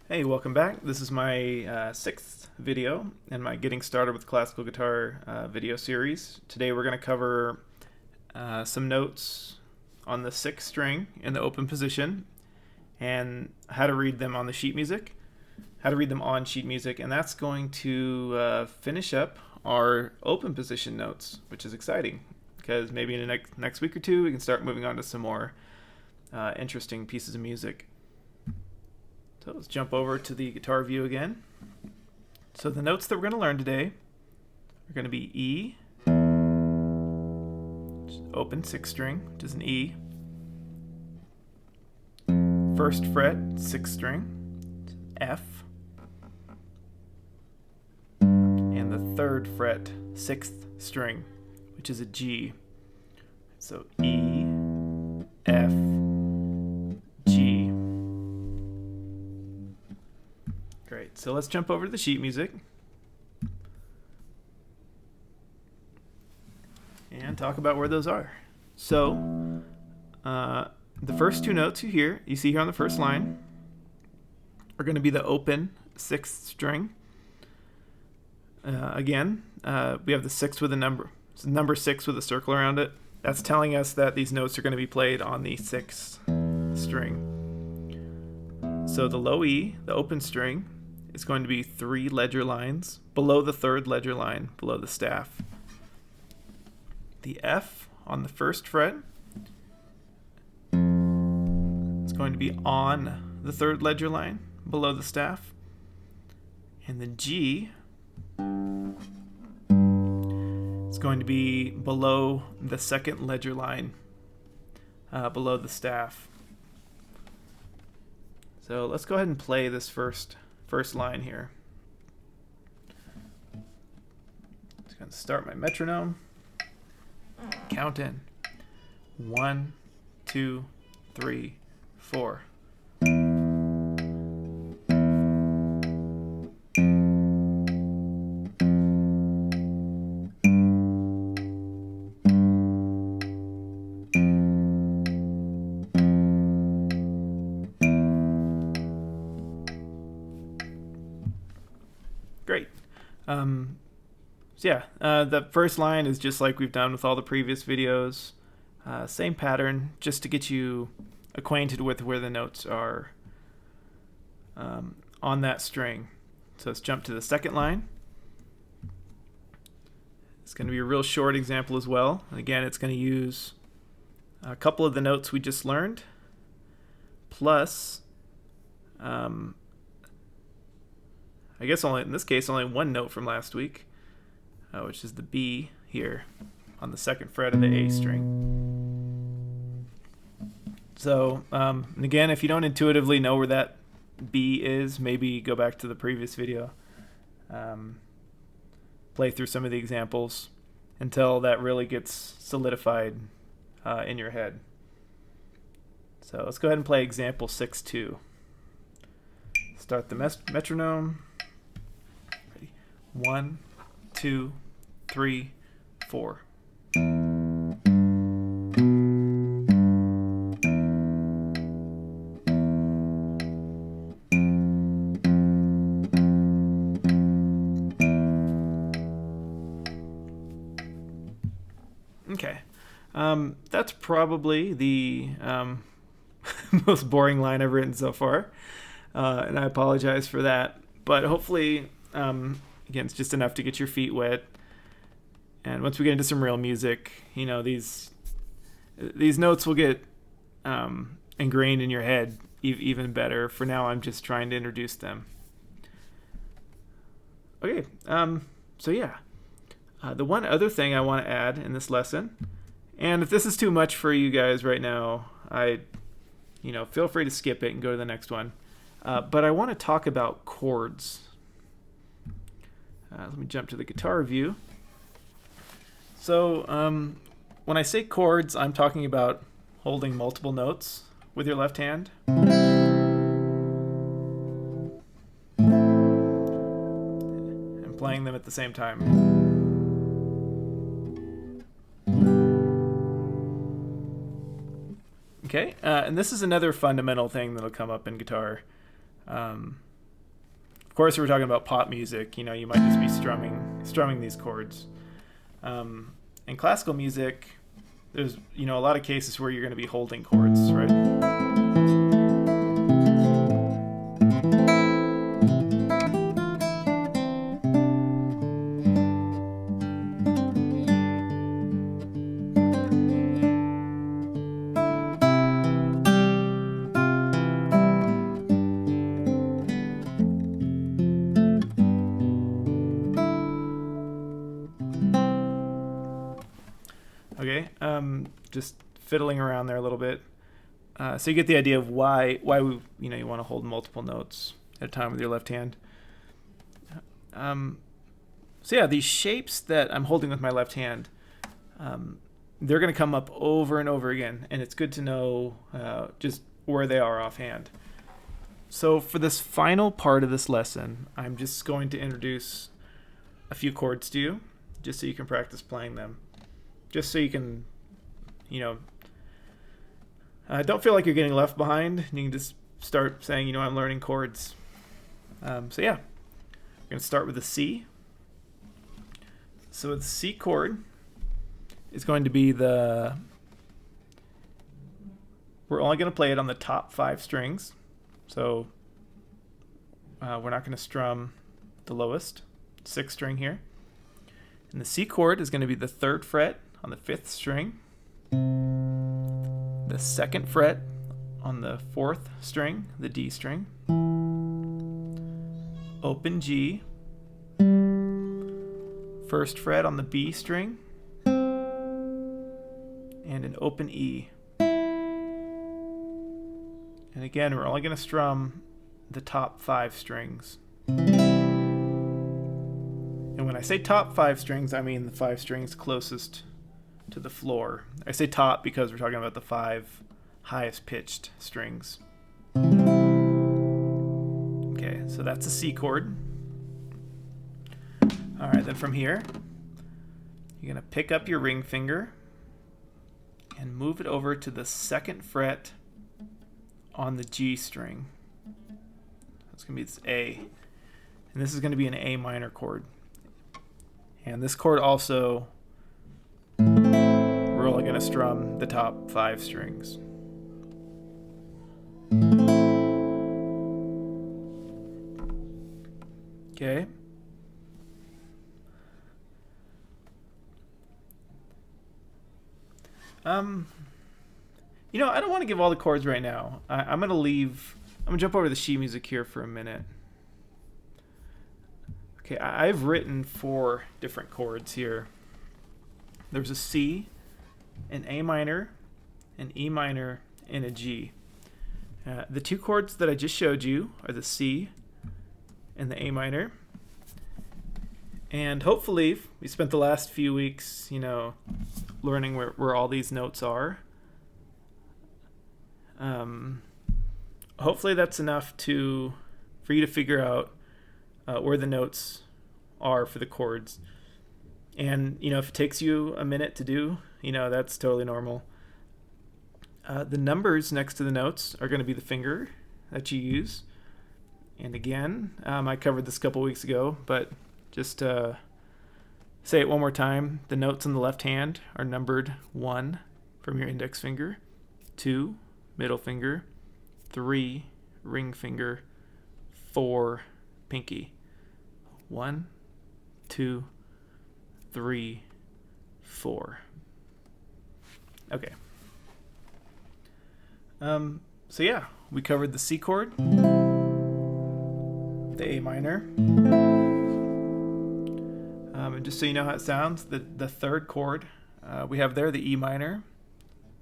Hey, welcome back. This is my sixth video in my Getting Started with Classical Guitar video series. Today we're going to cover some notes on the sixth string in the open position and how to read them on the sheet music, how to read them on sheet music, and that's going to finish up our open position notes, which is exciting because maybe in the next week or two we can start moving on to some more interesting pieces of music. So let's jump over to the guitar view again. So the notes that we're going to learn today are going to be E, open sixth string, which is an E, first fret, sixth string, F, and the third fret, sixth string, which is a G. So E, F, G. Great, so let's jump over to the sheet music and talk about where those are. So the first two notes you see here on the first line are going to be the open sixth string. Again, we have the sixth with a number. It's number 6 with a circle around it. That's telling us that these notes are going to be played on the sixth string. So the low E, the open string, is going to be 3 ledger lines below the third ledger line, below the staff. The F on the first fret is going to be on the third ledger line, below the staff. And the G is going to be below the second ledger line, below the staff. So let's go ahead and play this first line here. Just going to start my metronome. Count in. 1, 2, 3, 4. Great. The first line is just like we've done with all the previous videos. Same pattern, just to get you acquainted with where the notes are on that string. So let's jump to the second line. It's going to be a real short example as well. Again, it's going to use a couple of the notes we just learned, plus I guess in this case only one note from last week, which is the B here on the second fret of the A string. So and again, if you don't intuitively know where that B is, maybe go back to the previous video, play through some of the examples until that really gets solidified in your head. So let's go ahead and play example 6-2. Start the metronome. Ready? 1, 2, 3, 4. Okay, that's probably the most boring line I've written so far, and I apologize for that. But hopefully, again, it's just enough to get your feet wet. And once we get into some real music, these notes will get ingrained in your head even better. For now, I'm just trying to introduce them. Okay, the one other thing I want to add in this lesson, and if this is too much for you guys right now, feel free to skip it and go to the next one. But I want to talk about chords. Let me jump to the guitar view. So when I say chords, I'm talking about holding multiple notes with your left hand. And playing them at the same time. Okay, and this is another fundamental thing that'll come up in guitar. course, if we're talking about pop music, you know, you might just be strumming these chords. In classical music, there's, you know, a lot of cases where you're going to be holding chords, right? Okay, just fiddling around there a little bit. So you get the idea of why we, you know, you want to hold multiple notes at a time with your left hand. So yeah, these shapes that I'm holding with my left hand, they're going to come up over and over again, and it's good to know just where they are offhand. So for this final part of this lesson, I'm just going to introduce a few chords to you, just so you can practice playing them. Just so you can, you know, don't feel like you're getting left behind. You can just start saying, you know, I'm learning chords. So yeah, we're going to start with a C. So the C chord is going to be we're only going to play it on the top 5 strings. So we're not going to strum the lowest 6th string here. And the C chord is going to be the 3rd fret on the 5th string, the 2nd fret on the 4th string, the D string, open G, 1st fret on the B string, and an open E. And again, we're only going to strum the top 5 strings. And when I say top 5 strings, I mean the 5 strings closest to the floor. I say top because we're talking about the 5 highest pitched strings. Okay, so that's a C chord. All right, then from here, you're going to pick up your ring finger and move it over to the 2nd fret on the G string. That's going to be this A. And this is going to be an A minor chord. And this chord also, we're only going to strum the top 5 strings. Okay. You know, I don't want to give all the chords right now. I'm going to jump over to the sheet music here for a minute. Okay, I've written 4 different chords here. There's a C, an A minor, an E minor, and a G. The 2 chords that I just showed you are the C and the A minor. And hopefully, we spent the last few weeks, you know, learning where all these notes are. Hopefully that's enough for you to figure out where the notes are for the chords. And, you know, if it takes you a minute to do, you know, that's totally normal. The numbers next to the notes are going to be the finger that you use. And again, I covered this a couple weeks ago, but just say it one more time. The notes on the left hand are numbered 1 from your index finger, 2 middle finger, 3 ring finger, 4 pinky. 1, 2, 3, 4. Okay. So yeah, we covered the C chord, the A minor, and just so you know how it sounds, the 3rd chord we have there, the E minor,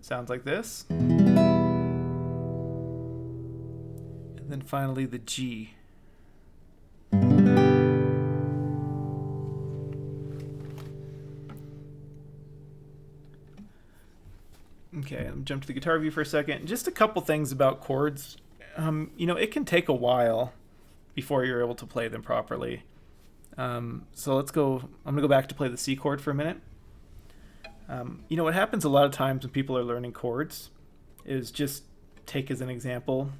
sounds like this, and then finally the G. Okay, I'll jump to the guitar view for a second. Just a couple things about chords. You know, it can take a while before you're able to play them properly. So let's go. I'm going to go back to play the C chord for a minute. You know, what happens a lot of times when people are learning chords is, just take as an example,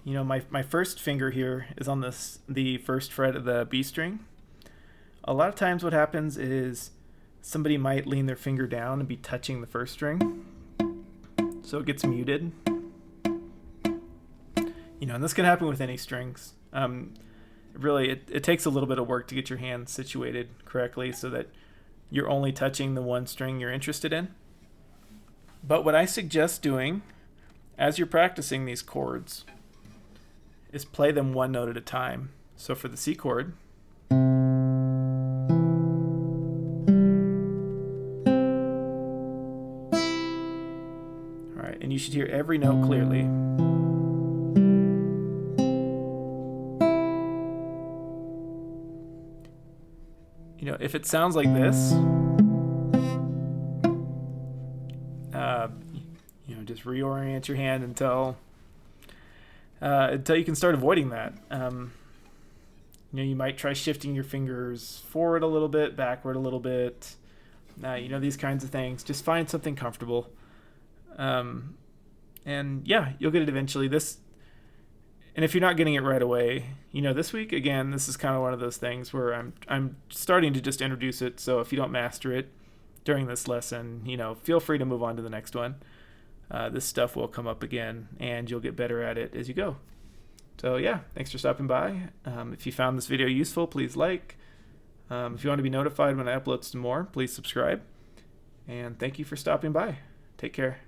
my first finger here is on the first fret of the B string. A lot of times what happens is somebody might lean their finger down and be touching the first string, so it gets muted. And this can happen with any strings. Really, it takes a little bit of work to get your hand situated correctly so that you're only touching the one string you're interested in. But what I suggest doing as you're practicing these chords is play them one note at a time. So for the C chord, all right, and you should hear every note clearly. If it sounds like this, just reorient your hand until you can start avoiding that. You might try shifting your fingers forward a little bit, backward a little bit. These kinds of things. Just find something comfortable, and yeah, you'll get it eventually. And if you're not getting it right away, this week, again, this is kind of one of those things where I'm starting to just introduce it. So if you don't master it during this lesson, feel free to move on to the next one. This stuff will come up again, and you'll get better at it as you go. So yeah, thanks for stopping by. If you found this video useful, please like. If you want to be notified when I upload some more, please subscribe. And thank you for stopping by. Take care.